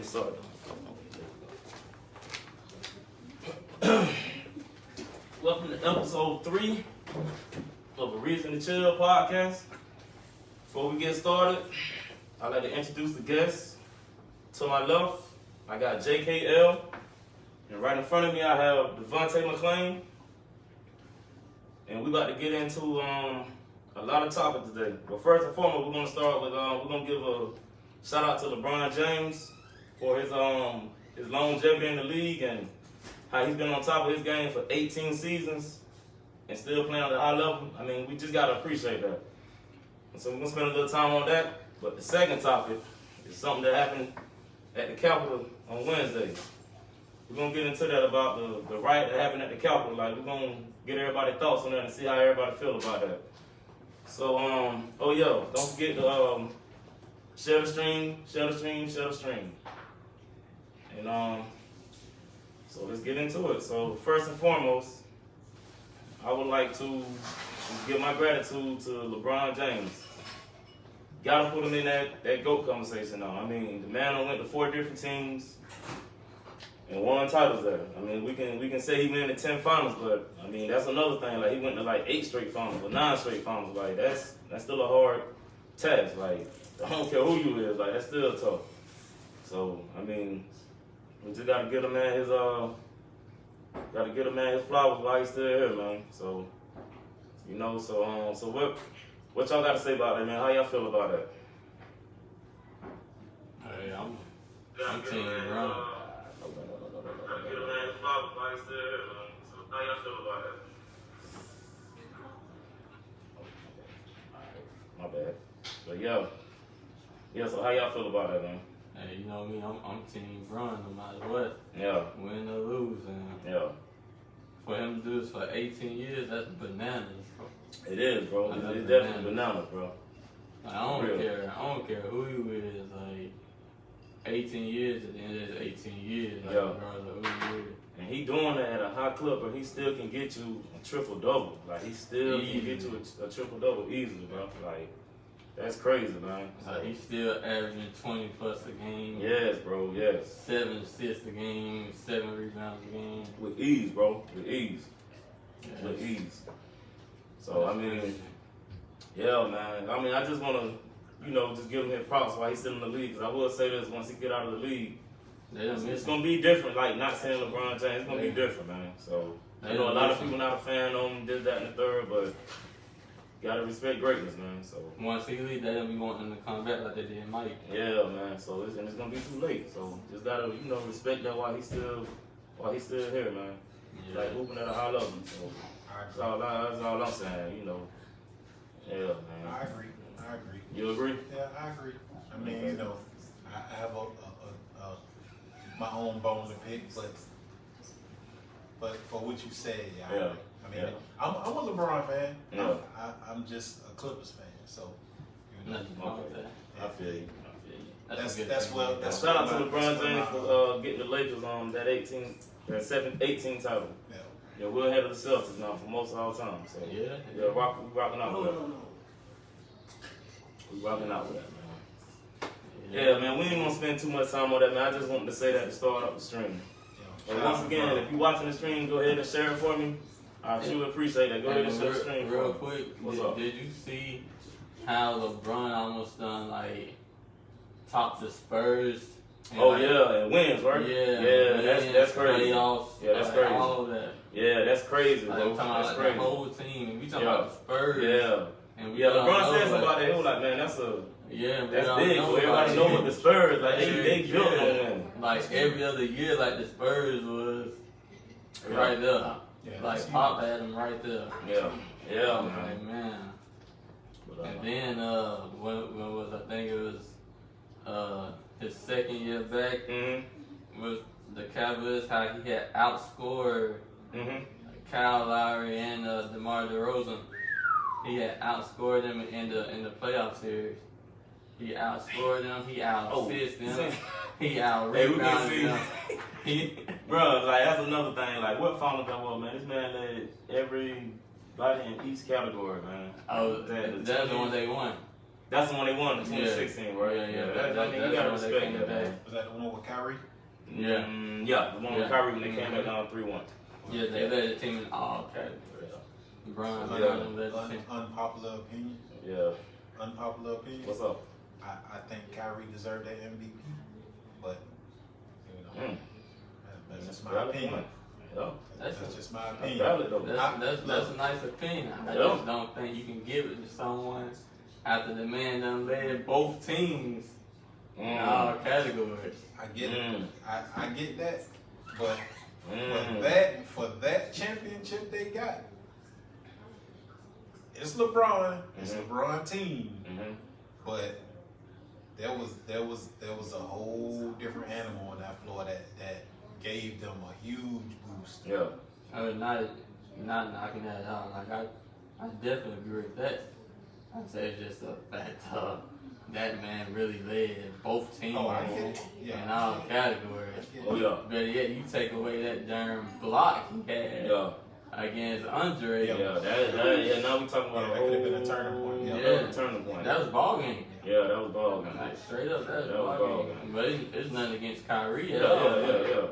started. Welcome to episode 3 of A Reason to Chill podcast. Before we get started, I'd like to introduce the guests. To my left, I got JKL, and right in front of me I have Devontae McClain. And we're about to get into a lot of topics today. But first and foremost, we're gonna start with we're gonna give a shout out to Lebron James for his longevity in the league and how he's been on top of his game for 18 seasons and still playing at a high level. I mean, we just gotta appreciate that. And so we're gonna spend a little time on that. But the second topic is something that happened at the Capitol on Wednesday. We're gonna get into that about the riot that happened at the Capitol. Like, we're gonna get everybody's thoughts on that and see how everybody feel about that. So, don't forget to share the stream. And so let's get into it. So first and foremost, I would like to give my gratitude to LeBron James. Gotta put him in that GOAT conversation now. I mean, the man went to 4 different teams and won titles there. I mean, we can say he went to 10 finals, but I mean, that's another thing. Like, he went to like 8 straight finals or 9 straight finals. Like, that's still a hard task. Like, I don't care who you is, like, that's still tough. So, I mean, we just gotta get a man his flowers while he's still here, man. So, so what y'all gotta say about that, man? How y'all feel about that? Hey, I'm Team LeBron. How y'all feel about that? My bad. But yeah, so how y'all feel about that, man? Hey, you know me, I'm Team LeBron no matter what. Yeah. Win or lose. And yeah. for him to do this for 18 years, that's bananas, bro. It is, bro. It's definitely bananas, bro. Like, I don't care who you is. Like, 18 years at the end of the 18 years. Like, regardless of who you is. And he doing that at a high clip, but he still can get you a triple-double. Like, he still can get you a triple-double easily, bro. Like, that's crazy, man. Like, he's still averaging 20+ a game. Yes, bro, yes. 7 assists a game, 7 rebounds a game. With ease, bro. With ease. Yes. With ease. So, I mean, yeah, man. I mean, I just want to, just give him his props while he's still in the league. Because I will say this, once he get out of the league, it's going to be different. Like, not saying LeBron James, it's going to be different, man. So, I know a lot of people not a fan of him, did that in the third, but gotta respect greatness, man. So once he leave, they don't be wanting him to come back like they did Mike. Yeah, man. So it's gonna be too late. So just gotta, respect that while he's still here, man. Yeah. Like, hooping at a high level. So that's all I'm saying, Yeah, man. I agree. You agree? Yeah, I agree. I mean, I have my own bone to pick, but for what you said, I agree. I mean, I'm a LeBron fan. Yeah. I'm just a Clippers fan, so Nothing wrong with that. I feel you. That's shout out to LeBron James for getting the Lakers on that 18 title. Yeah, we're ahead of the Celtics now for most of our time. So we rocking out with that. We rocking out with that, man. Yeah, man, we ain't gonna spend too much time on that, man. I just wanted to say that to start up the stream. And once again, if you're watching the stream, go ahead and share it for me. I truly appreciate that. Go ahead and share the stream. Real quick, what's up? Did you see how LeBron almost done topped the Spurs? And wins, right? That's crazy. Playoffs, that's crazy. All of that. Yeah, that's crazy, bro. We're talking about the whole team. And we talking about the Spurs. And LeBron said something about that. He was like, man, that's big. So everybody know what the Spurs, they built on winning. Like, every other year, the Spurs was right there. Pop had him right there. Yeah, man. And then when was, I think it was his second year back, was the Cavaliers, how he had outscored Kyle Lowry and DeMar DeRozan. He had outscored them in the playoff series. He outscored them. He out-assisted them. He out-rebounded them. Bro, that's another thing. What finals that was, man? This man led everybody in each category, man. That's the one they won. That's the one they won in 2016, right? Yeah. I mean, you gotta respect that, man. Was that the one with Kyrie? Yeah. Yeah, the one with Kyrie when they came back down 3-1. Yeah, they led the team in all categories. LeBron led the team. Unpopular opinion. Yeah. Unpopular opinion. What's up? I think Kyrie deserved that MVP, but you know, that's just my opinion. Yeah. That's just my That's opinion. valid though. That's a nice opinion. I just don't think you can give it to someone after the man done led both teams in all categories. I get it. I get that, but for that championship they got, it's LeBron. It's LeBron team, but there was a whole different animal on that floor that gave them a huge boost. Yeah. I mean, not knocking that out. Like I definitely agree with that. I'd say it's just a fact of that man really led both teams Oh, I get it. Yeah. in all categories. Oh yeah. Better yet, you take away that darn block he had against Andre. Yeah. Now we talking about that could have been a turning point. Yeah, turning point. That was ball game. Yeah, that was ball game. Like straight up, that was That was ball ball game. game. But it's nothing against Kyrie at Yeah. all.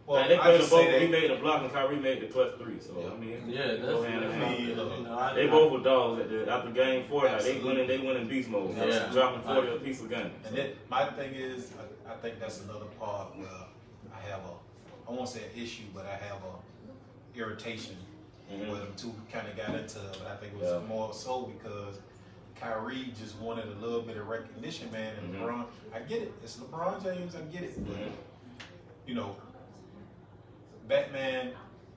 Well, Man, they I played just the both. say He that. made the block and Kyrie made the clutch 3. So I mean, Yeah, that's go hand in hand. they They both were dogs after game 4. Like, they winning beast mode. Yeah. Dropping 40 a piece a game. And then my thing is, I think that's another part where I have I won't say an issue, but I have a irritation where them two kind of got into it. But I think it was more so because Kyrie just wanted a little bit of recognition, man. And LeBron, I get it. It's LeBron James, I get it. But, you know, Batman,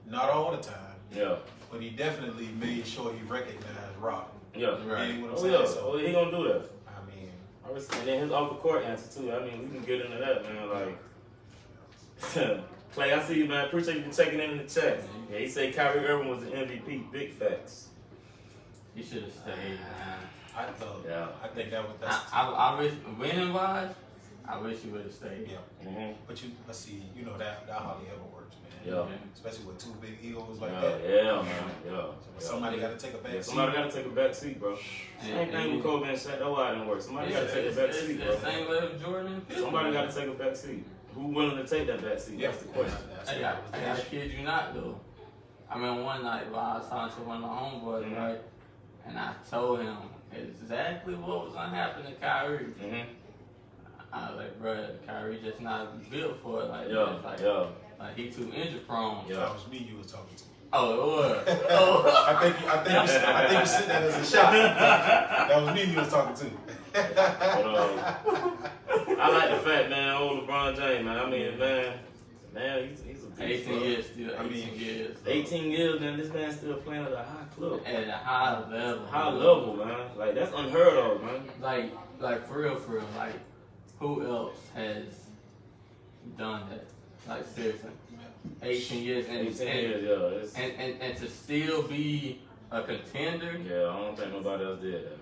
not all the time. Yeah. But he definitely made sure he recognized Rock. Yeah. Right. You know what I'm Oh saying? yeah. So, Oh, he gonna do that. I mean, And then his off the court answer too. I mean, we can get into that, man. Like, Clay, I see you, man. Appreciate you taking it in the chat. Yeah, he said Kyrie Irving was the MVP. Big facts. He should have stayed, man. I think that's I wish, winning wise, I wish he would have stayed. But let's see, you know that hardly ever works, man. Yeah. Especially with two big egos like Yeah, that. yeah, man. Yeah. Somebody got to take a back seat. Somebody got to take a back seat, bro. Same thing with Kobe and Shaq. That's why it didn't work. Somebody got to take a back seat, bro. Same way with Jordan and Pippen. Somebody got to take a back seat. Who willing to take that back seat? That's the question. I kid you not, though. I mean, one night while I was talking to one of my homeboys, right, and I told him exactly what was gonna happen to Kyrie. I was like, bro, Kyrie just not built for it. Like, like he too injury prone. That was me you was talking to. Oh, it was. I think you said that as a shot. That was me you was talking to. But, I like the fact, man, old LeBron James, man. I mean, man, he's a beast, 18 bro. years still. 18 years. 18 years, man. This man's still playing at a high club. At a high level. High level, man. Like, that's unheard of, man. Like for real. Like, who else has done that? Like, seriously. 18 years. 18 years, yeah. And to still be a contender. Yeah, I don't think nobody else did that, man.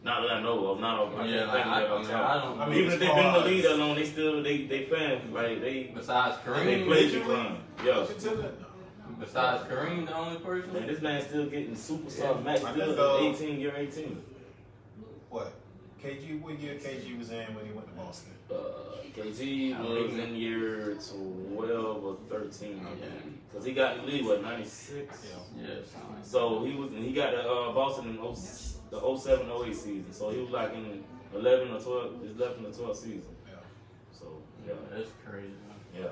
Not that I know of. Not of. Yeah, like, I don't. Even if they've been in the league that long, they playing. Like, Besides Kareem. They play decline. Yeah. Besides Kareem, the only person. Man, this man's still getting superstar max deals at 18, year 18. What? KG, what year KG was in when he went to Boston? KG was in year 12 or 13, because he got in the league, what, 96? Yeah. So he got to Boston in the 07-08 season. So he was like in 11 or 12 season. So yeah, that's crazy, man.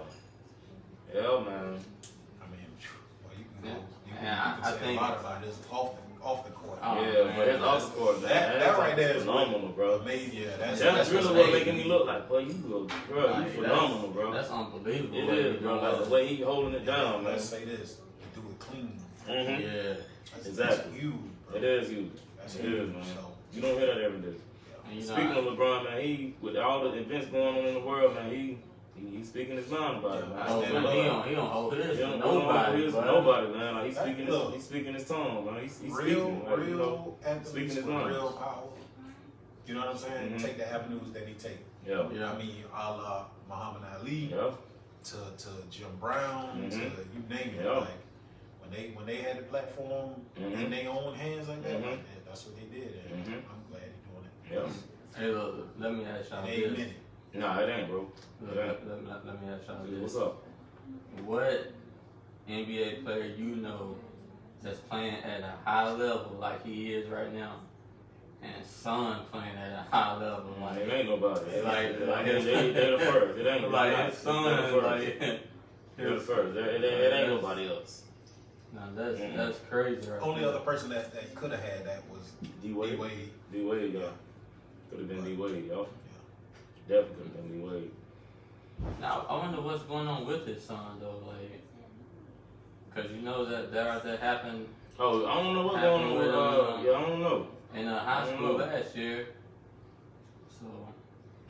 Yeah, man. I mean, well, you can I say think a lot about this off the court. Oh, yeah, but it's off the court, man. That right there is phenomenal, bro. Amazing. That's really what making me look like, boy. You phenomenal, bro. That's unbelievable. It is, bro. Like the way he holding it down, man. Let's say this: you do it clean. Yeah, That's exactly. huge, bro. It is huge. That's It huge, is, man. so. You don't hear that every day. Speaking of LeBron, man, he with all the events going on in the world, man, he's speaking his mind about it, man. Oh, he don't hold this He don't nobody, nobody, man. Like, he's speaking his tongue, man. He's real speaking, like, you know, athletes speaking his with mind. real power. You know what I'm saying? Take the avenues that he take. Yeah. I mean, a la Muhammad Ali Yeah. to Jim Brown to you name it. Yeah. Like when they had the platform in their own hands like that, that's what they did. And I'm glad he let me ask y'all It ain't this. minute. Nah, it ain't, bro. Let me ask y'all this. What's up? What NBA player you know that's playing at a high level like he is right now, and son playing at a high level like It ain't nobody. they They the first. It ain't like nobody. his son like They're the first. It ain't nobody else. No, that's crazy right Only there. other person that could have had that was D Wade. D Wade, yeah. Could have been D Wade, yo. Definitely could have been D Wade. Now I wonder what's going on with his son though, like, cause you know that happened. Oh, I don't know what's going on with. Yeah, I don't know. In high school last year. So.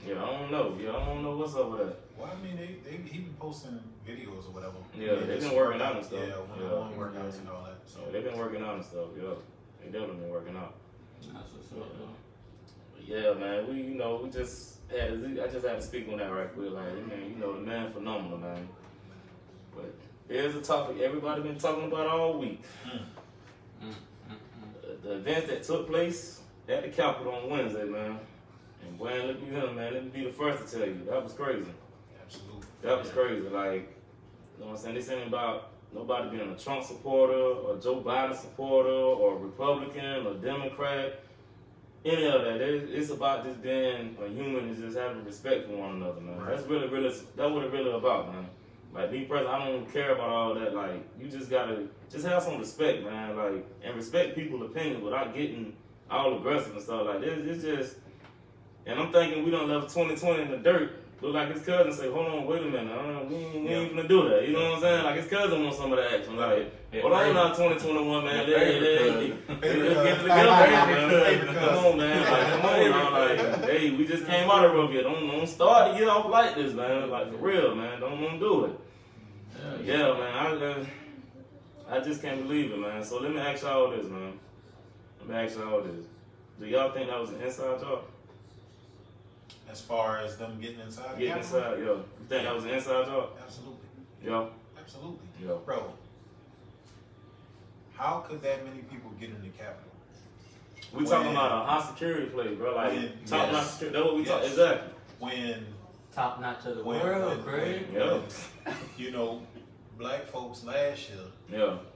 Yeah, I don't know. Yeah, I don't know what's up with that. Well, I mean, he been posting videos or whatever. Yeah, they've been working out and stuff. Yeah, one-on-one workouts and all that. So Yeah, they've been working out and stuff. Yeah, they definitely been working out. That's what's up, though. But yeah, man, we just had I just had to speak on that right quick. Like, man, the man phenomenal, man. But here's a topic everybody been talking about all week. The event that took place at the Capitol on Wednesday, man. And boy, look at him, man. Let me be the first to tell you, that was crazy. absolutely, That was crazy. Like, you know what I'm saying? This ain't about nobody being a Trump supporter or Joe Biden supporter or Republican or Democrat. Any of that. It's about just being a human and just having respect for one another, man. Right. That's what it's really about, man. Like, me personally, I don't care about all that. Like, you just gotta just have some respect, man. Like, and respect people's opinions without getting all aggressive and stuff like this. It's just, and I'm thinking we done left 2020 in the dirt. Look like his cousin say, hold on, wait a minute, we ain't gonna do that. You know what I'm saying? Like, his cousin wants some of the action. Like, hold on now, 2021, man. Let's get together, man. Come on, man. Like, come on now. Like, hey, we just came out of rough here. Don't start to get off like this, man. Like, for real, man. Don't do it. Yeah, man. I just can't believe it, man. So let me ask y'all this, man. Do y'all think that was an inside job? as far as them getting inside. Getting inside, yo. You think that was an inside job? Absolutely. Yo. Absolutely. Yo. Bro, how could that many people get in the Capitol? We talking about a high security place, bro. Like, top notch security. That's what we talking. Exactly. When top notch of the world, Craig. Yeah. Black folks last year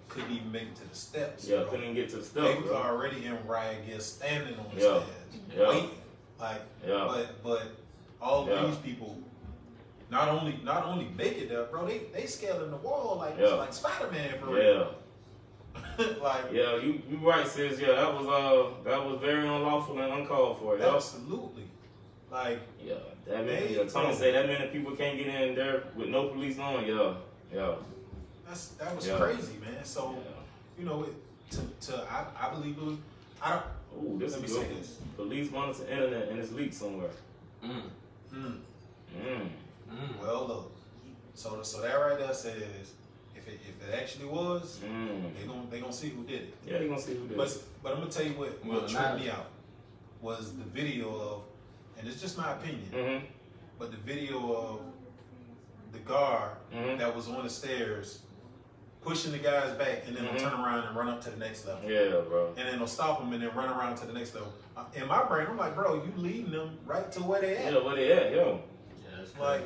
couldn't even make it to the steps. Yeah, couldn't even get to the steps. They was already in riot gear standing on the stairs, waiting. Like, but all these people not only make it there, bro. They scaling the wall like Spider-Man for real. Like, you right, sis. Yeah, that was very unlawful and uncalled for. Absolutely. Like, Tony say that many people can't get in there with no police knowing. That was crazy, man. So, I believe it was. Ooh, this is good. Police monitor internet and it's leaked somewhere. Well, look. So that right there says if it actually was, they gonna see who did it. Yeah, they gonna see who did it. But I'm gonna tell you what tripped me out was the video of, and it's just my opinion, but the video of the guard that was on the stairs pushing the guys back, and then they'll turn around and run up to the next level. Yeah, bro. And then they'll stop them and then run around to the next level. In my brain, I'm like, bro, you leading them right to where they at. Yeah, where they at, yo. Yeah, that's like,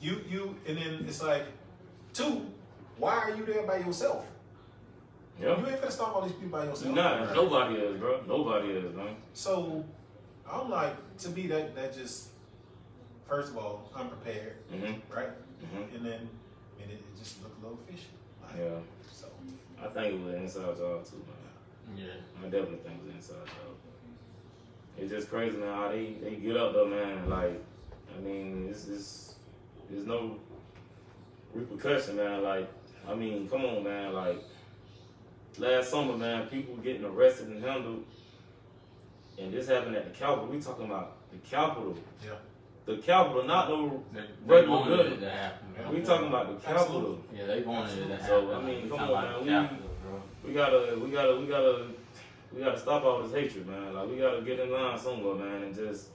and then it's like, 2, why are you there by yourself? Yeah. You ain't gonna stop all these people by yourself. Nah, nobody is, bro. Nobody is, man. So, I'm like, to me, that just, first of all, unprepared, right? And then, it just looked a little fishy. Like, so, I think it was an inside job too, man. Yeah. I definitely think it was an inside job. It's just crazy, man, how they get up though, man. Like, I mean, there's no repercussion, man. Like, I mean, come on, man. Like, last summer, man, people getting arrested and handled, and this happened at the Capitol. We talking about the Capitol. Yeah. The Capitol, not no regular building. We talking about the Capitol. Absolutely. Yeah, they wanted it to happen. So I mean, come on, man. We gotta stop all this hatred, man. Like, we gotta get in line somewhere, man, and just.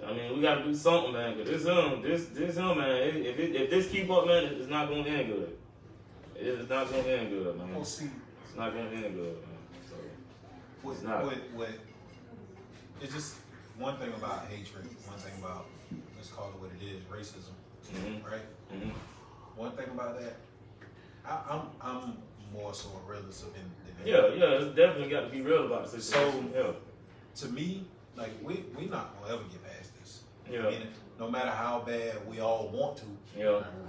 I mean, we gotta do something, man. Cause this him, man. If this keep up, man, it's not gonna end good. It's not gonna end good, man. We'll see. It's not gonna end good, man. So What it's just one thing about hatred, one thing about, let's call it what it is, racism, right? One thing about that, I'm more so a realist than it's definitely got to be real about the situation. So, to me, like, we not gonna ever get past this. Yeah. And no matter how bad we all want to,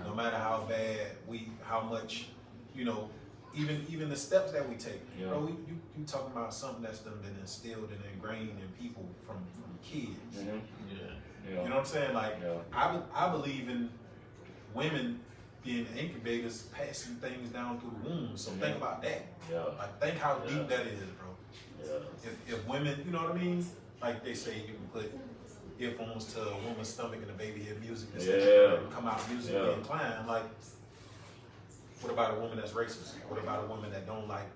no matter how bad how much, you know, even the steps that we take, bro, you talking about something that's been instilled and ingrained in people from kids. You know what I'm saying? Like, I believe in women being incubators, passing things down through the womb. So think about that. Like, think how deep that is, bro. If women, you know what I mean? Like they say, you can put earphones to a woman's stomach and the baby hear music and come out musically inclined. Like, what about a woman that's racist? What about a woman that don't like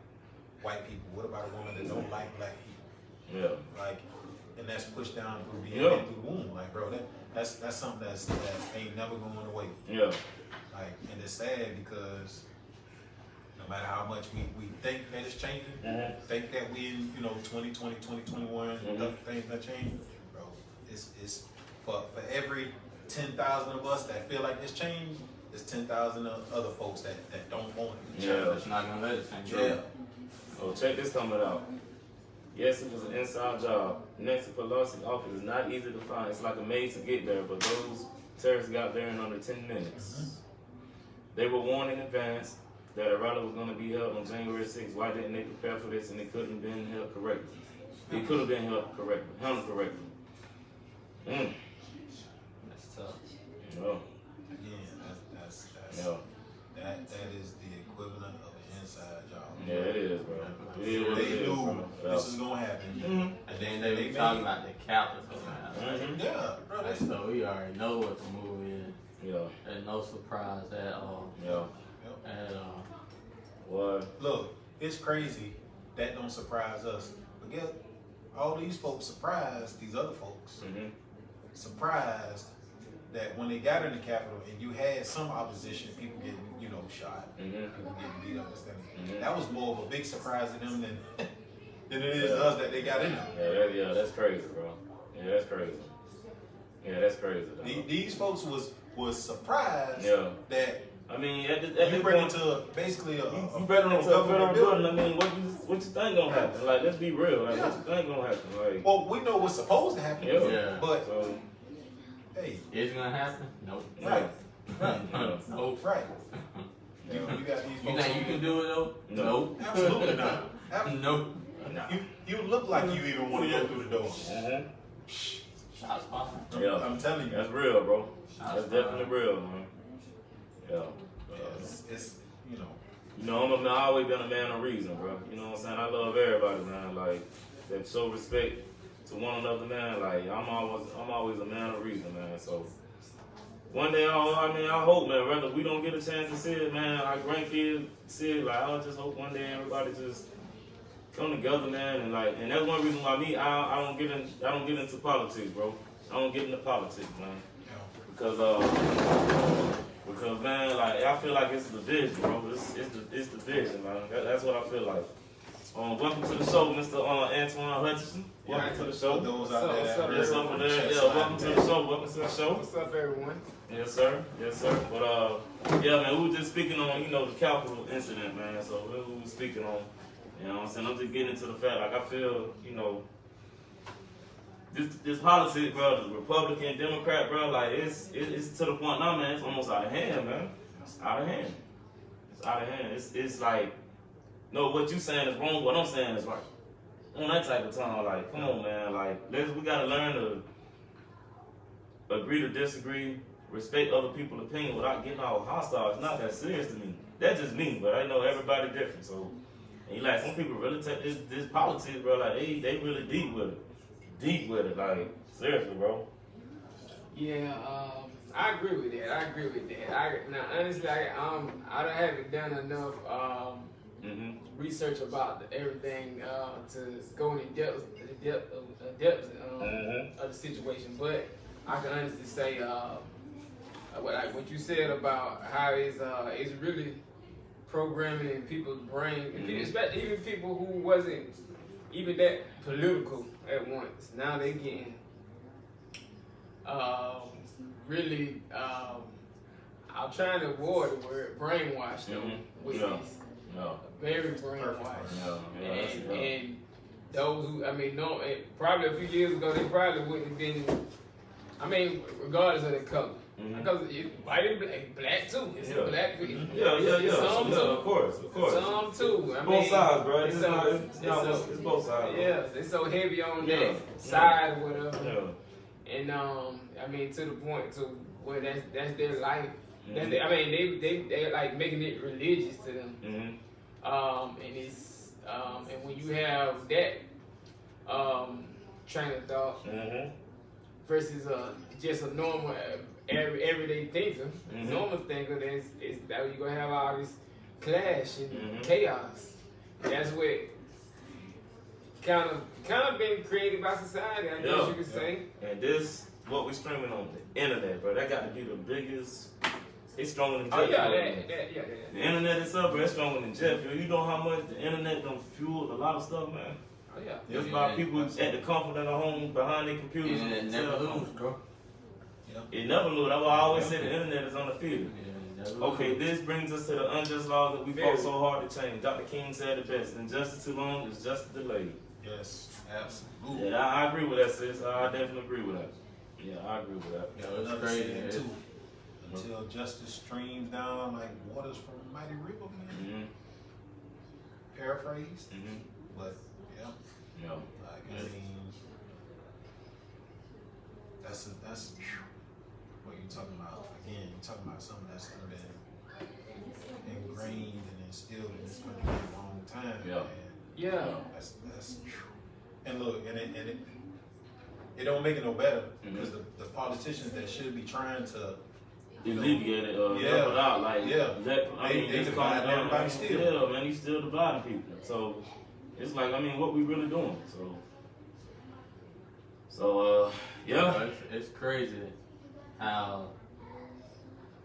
white people? What about a woman that don't like black people? Like, and that's pushed down through the through the womb. Like, bro, that's something that ain't never going away. Like, and it's sad because no matter how much we think that it's changing, think that we in 2020, 2021, things that change, bro. It's for every 10,000 of us that feel like it's changed, there's 10,000 other folks that don't want it to change. That's not gonna let it change. Oh, check this coming out. Yes, it was an inside job. Nancy Pelosi's office is not easy to find. It's like a maze to get there, but those terrorists got there in under 10 minutes. They were warned in advance that a rally was going to be held on January 6th. Why didn't they prepare for this? And it couldn't have been held correctly. It could have been handled correctly. That's tough. Again, that is the equivalent of an inside job. Yeah, it is, bro. They knew this is gonna happen, and then they talking about the cap is gonna happen. Bro. Like, so we already know what the move is. There's no surprise at all. At all. What? Look, it's crazy. That don't surprise us. But guess all these folks surprised these other folks. Surprised that when they got in the Capitol and you had some opposition, people getting shot, people getting beat up and stuff. That was more of a big surprise to them than it is to us that they got in there. That's crazy, bro. That's crazy. That's crazy. These folks was surprised that. I mean, at you bring it to basically a federal building. I mean, what you think gonna happen? Like, let's be real. Like, what you think gonna happen? Like, well, we know what's supposed to happen. But hey, is it gonna happen? Nope. Right. Nope. Right. You got these folks. You think you can do it though? Nope. Absolutely not. Nope. You look like you even want to go through the door. Shots fired. I'm telling you, that's real, bro. That's definitely real, man. It's I've always been a man of reason, bro. You know what I'm saying? I love everybody, man. Like, that show respect to one another, man. Like, I'm always a man of reason, man. So one day, I hope, man, whether we don't get a chance to see it, man, our grandkids see it, like, I just hope one day everybody just come together, man, and that's one reason why I don't get into politics, bro. I don't get into politics, man. Because man, like, I feel like it's division, bro. It's division, man. That's what I feel like. Welcome to the show, Mr. Antoine Hutchinson. Welcome to the show. Those out there. Yes, over there. Welcome to the show. Welcome to the show. What's up, everyone? Yes, sir. But man, we were just speaking on the Capitol incident, man. So we were speaking on, you know what I'm saying? I'm just getting into the fact, like, I feel, this politics, bro, the Republican, Democrat, bro, like, it's to the point now, man, it's almost out of hand, man. It's out of hand. It's like, no, what you saying is wrong, what I'm saying is right. On that type of time, like, come on, man, like, we gotta learn to agree to disagree, respect other people's opinion without getting all hostile. It's not that serious to me. That's just me, but I know everybody different, so, and like, some people really take this politics, bro, like, they really deep with it, like, seriously, bro. Yeah, I agree with that. Now, honestly, I haven't done enough research about everything to go into depth of the situation. But I can honestly say, what you said about how it's really programming in people's brain, especially even people who wasn't even that political at once. Now they getting really, I'm trying to avoid the word brainwashed though, which is very brainwashed. And those who, I mean, no, probably a few years ago, they probably wouldn't have been, I mean, regardless of their color. Because white and black too. It's black people. Some too. Of course. Some too. I mean, both sides, bro. It's both sides. Yeah, they're so heavy on that side or whatever. And I mean, to the point to where that's their life. That's I mean, they like making it religious to them. And it's and when you have that train of thought versus just a normal everyday thinker, normal thinker, is that you're gonna have all this clash and chaos. That's what kind of been created by society, I guess you could say. And this, what we streaming on the internet, bro, that got to be the biggest. It's stronger than Jeff. The internet itself, bro, it's stronger than Jeff. You know how much the internet done fueled a lot of stuff, man. Just by people at the comfort of their home, behind their computers. And it never lose, bro. It never lose. That's why I always say the internet is undefeated. Okay, this brings us to the unjust laws that we fought so hard to change. Dr. King said it best: injustice too long is justice delayed. Yes, absolutely. Yeah, I agree with that, sis. I definitely agree with that. Yeah, I agree with that. Yeah, another saying too. Until justice streams down like waters from a mighty river, man. Paraphrased, but like I mean, that's what you're talking about. Again, you're talking about something that's been ingrained and instilled in this country for a long time. That's and look, and it don't make it no better because the politicians that should be trying to alleviate it, help it out, like they divide everybody still. Yeah, man, he's still dividing people. So it's like, I mean, what we really doing? So it's crazy how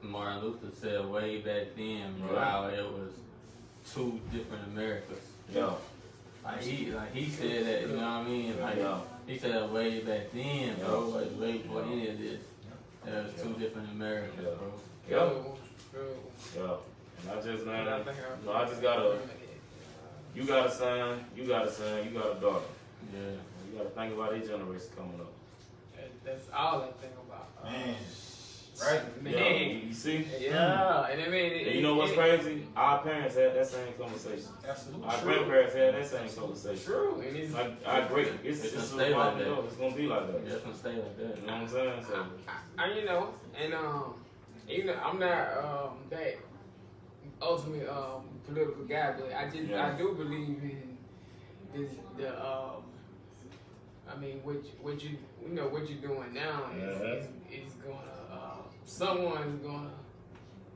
Martin Luther said way back then, bro, how it was two different Americas. Like he said that, you know what I mean? Like he said that way back then, bro. Like way before any of this. There was two different Americas, bro. And I just, man, I just gotta. You got a son, you got a daughter. Yeah. You gotta think about each generation coming up. That's all I think about. Man. Right? Man. You see? Yeah. And I mean, and you know what's crazy? Our parents had that same conversation. Absolutely. Our grandparents had that same conversation. True. And it's like, I agree. It's gonna stay like that. It's gonna be like that. Yeah, it's gonna stay like that. You know what I'm saying? So, you know, and you know, I'm not that ultimate political guy, but I do believe in this I mean, what you're doing now is gonna someone's gonna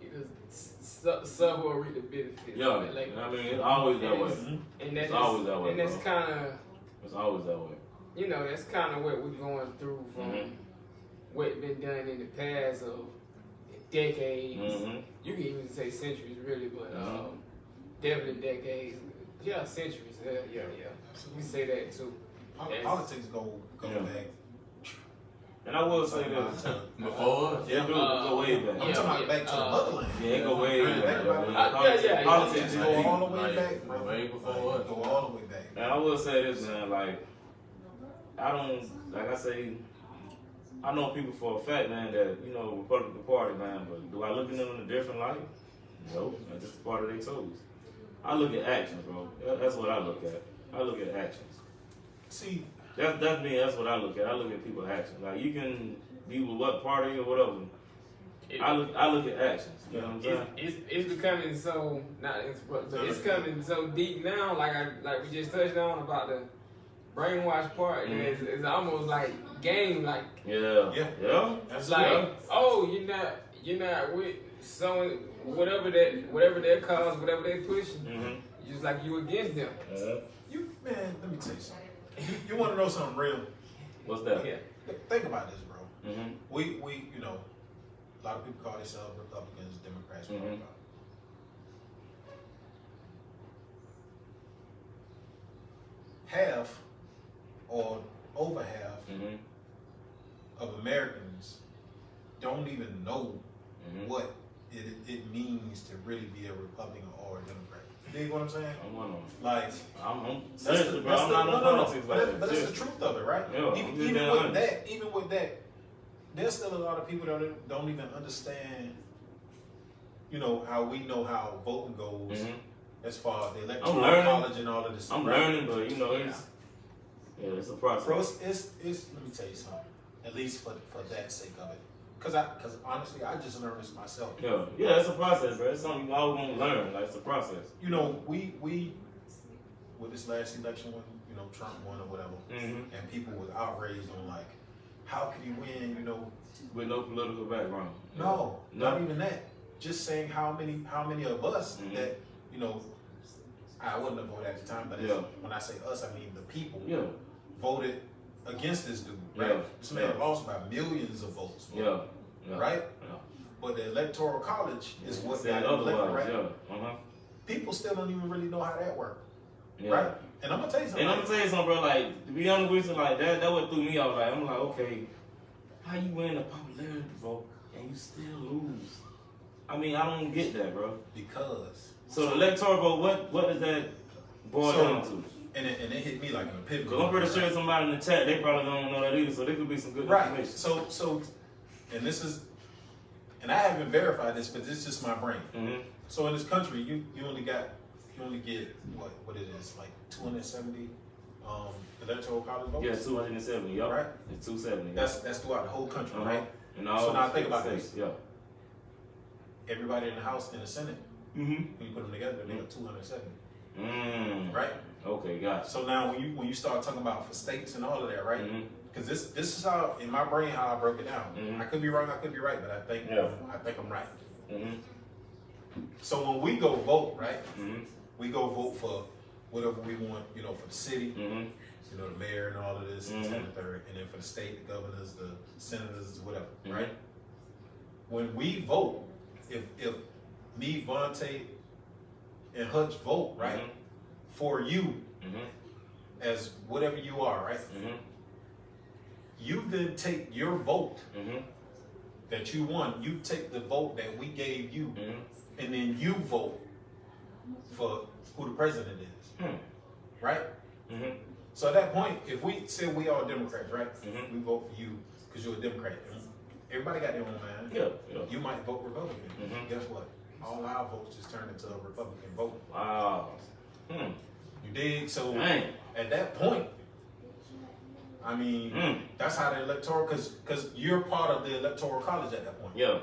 either suffer or reap the benefits. Yeah, like, I mean, it's always that way. And that's always that way. And that's kind of. It's always that way. You know, that's kind of what we're going through from what's been done in the past of decades. You can even say centuries, really, but definitely decades. Yeah, centuries. Yeah. We say that too. Politics go back. And I will say this. Before? Yeah, go way back. I'm talking about back to the motherland. Yeah, it go way back. Politics go all the way back. Way before go all the way back. And I will say this, man, like, I know people for a fact, man, that, you know, Republican Party, man, but do I look at them in a different light? No, that's just a part of their toes. I look at actions, bro. That's what I look at. I look at actions. See, that's me. That's what I look at. I look at people's actions. Like, you can be with what party or whatever. I look at actions. You know what I'm saying? It's becoming so it's coming so deep now. Like we just touched on about the brainwash part. It's almost like game like. Yeah. It's like you're not with someone whatever their cause, whatever they pushing. Just like you against them. Man, let me tell you something. You want to know something real? What's that? Yeah. Think about this, bro. We, you know, a lot of people call themselves Republicans, Democrats, whatever. Half or over half of Americans don't even know what it means to really be a Republican or a Democrat. You dig what I'm saying? I'm one of them. Like, I'm seriously, bro. I'm not on politics like that. But that's the truth of it, right? Yeah, even with that, there's still a lot of people that don't even understand, you know how voting goes as far as the electoral college and all of this. I'm learning, but you know, it's a process. Bro, it's let me tell you something. At least for that sake of it. Because honestly, I just learned this myself. Yeah, it's a process, bro. It's something you always want to learn. Like, it's a process. You know, we with this last election when, you know, Trump won or whatever, and people was outraged on like, how could he win, you know? With no political background. No, not even that. Just saying how many of us that, you know, I wouldn't have voted at the time, but when I say us, I mean the people voted against this dude, right? This man lost by millions of votes. Right? Yeah. But the electoral college is what got him elected, right? People still don't even really know how that works. Right? And I'm gonna tell you something. Bro. Like, to be honest with you, like that what threw me off. Like, I'm like, okay, how you win a popularity vote and you still lose? I mean, I don't get that, bro. Because so the electoral vote, what does that boil down to? And it hit me like in a pivot. Because I'm pretty sure somebody in the chat, they probably don't know that either, so there could be some good information. So, and this is, and I haven't verified this, but this is just my brain. So in this country, you only get what it is, like 270 electoral college votes? Yeah, 270, yep. Right? It's 270. That's throughout the whole country, right? So now think about this. Yeah. Everybody in the House and the Senate, when you put them together, they got 270. Right? Okay, gotcha. So now when you start talking about for states and all of that, right? Because this is how, in my brain, how I broke it down. I could be wrong, I could be right, but I think I'm right. So when we go vote, right? We go vote for whatever we want, you know, for the city, you know, the mayor and all of this, and the third, and then for the state, the governors, the senators, whatever, right? When we vote, if me, Vontae, and Hutch vote, right, for you as whatever you are, right? You then take your vote that you won, you take the vote that we gave you, and then you vote for who the president is, right? So at that point, if we say we all Democrats, right? We vote for you because you're a Democrat. Everybody got their own mind. Yeah. You might vote Republican. Guess what? All our votes just turned into a Republican vote. Wow. You dig? So Dang. At that point, I mean, that's how the electoral, because you're part of the electoral college at that point. Yeah.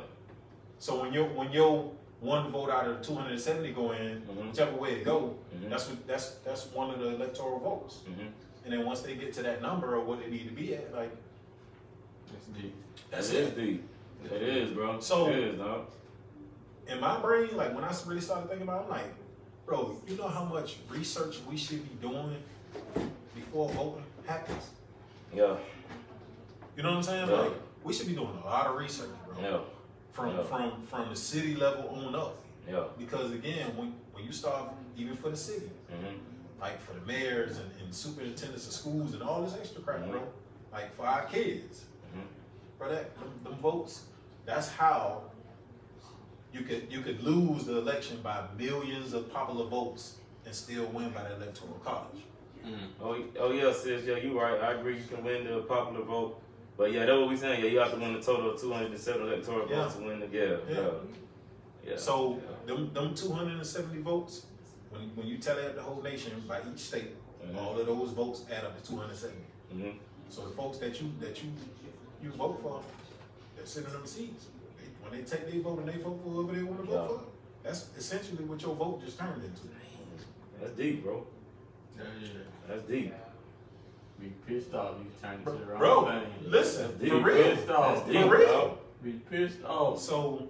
So when your one vote out of 270 go in, whichever way it go, that's one of the electoral votes. And then once they get to that number or what they need to be at, like, that's deep. That's it. Deep. It is, bro. So it is, dog. In my brain, like when I really started thinking about it, I'm like, bro, you know how much research we should be doing before voting happens? Yeah. You know what I'm saying? Yeah. Like, we should be doing a lot of research, bro. Yeah. From the city level on up. Yeah. Because again, when you start, even for the city, like for the mayors and superintendents of schools and all this extra crap, bro, like for our kids, bro, them votes, that's how you could lose the election by millions of popular votes and still win by the electoral college. Oh yeah, sis, yeah, you right. I agree. You can win the popular vote, but yeah, that's what we saying. Yeah, you have to win the total of 207 electoral votes to win the yeah. So them 270 votes, when you tally up the whole nation by each state, all of those votes add up to 270. So the folks that you vote for, they're sitting in them seats. When they take their vote and they vote for whoever they want to vote for, that's essentially what your vote just turned into. That's deep, bro. That's deep. Be pissed off, you turn it to the wrong bro, thing. Listen, deep. For real. Pissed off. Deep, for real. Bro. Be pissed off. So,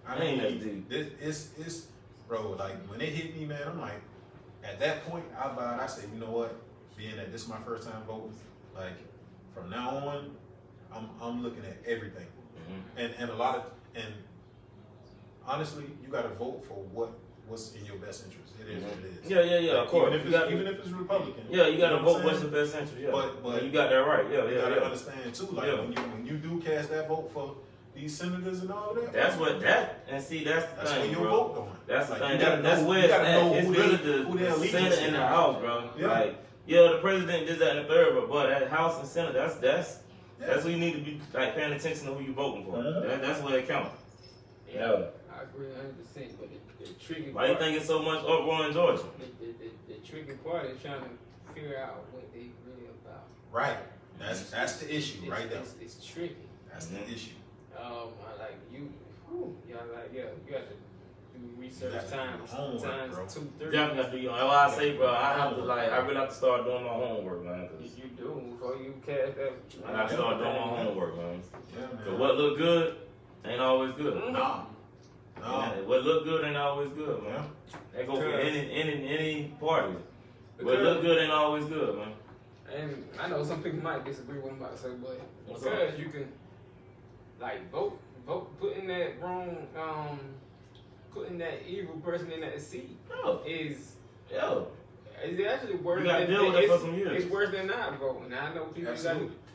I Ain't that mean, deep. it's bro, like when it hit me, man, I'm like, at that point, I said, you know what? Being that this is my first time voting, like from now on, I'm looking at everything, and a lot of, and honestly, you got to vote for what what's in your best interest. It is what it is. Yeah, of course. Even if it's Republican. Yeah, you gotta vote what's in best interest. Yeah, but you got that right. Yeah, you gotta understand too. Like when you do cast that vote for these senators and all that. That's what that and see that's the that's thing, where your bro. vote going. That's the like, thing. That's where it's at. It's really the Senate and the House, bro. Yeah. Like, yeah, the president did that in the third, but that House and Senate, that's what you need to be like paying attention to who you voting for. That's where it counts. Yeah, I agree 100%. But the tricky why do you think it's so much uproar in Georgia? The tricky part is trying to figure out what they really about. Right. That's the issue right there. It's tricky. That's the issue. You got to do research times 2, 3. Definitely got to do your homework. I say, bro, I really have to start doing my homework, man. You do before you cast that. I got to start doing my homework, man. Yeah, man. So what look good ain't always good. No. What look good ain't always good, man. That go for any party. What look good ain't always good, man. And I know some people might disagree with what I'm about to say, but because you can like vote, putting that wrong, putting that evil person in that seat is actually worse. You gotta deal with it for some years. It's worse than not voting. I know people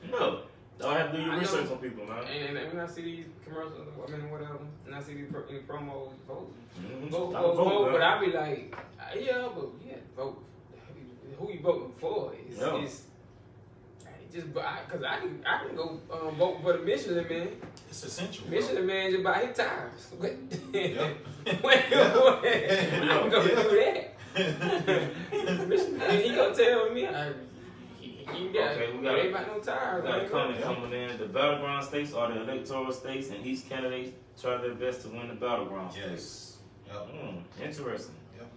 No. Don't have to do your research on people, man. And when I see these commercials, whatever, and I see these promos, vote. Vote, but I be like, vote. Who you voting for is just because I can go vote for the Michelin man. It's essential. Michelin man just buy his tires. Yep. I'm gonna do that. Michelin man, he gonna tell me. We ain't got no tires. We got a comment coming in. The battleground states are the electoral states, and each candidate try their best to win the battleground states. Yep. Interesting. Yep.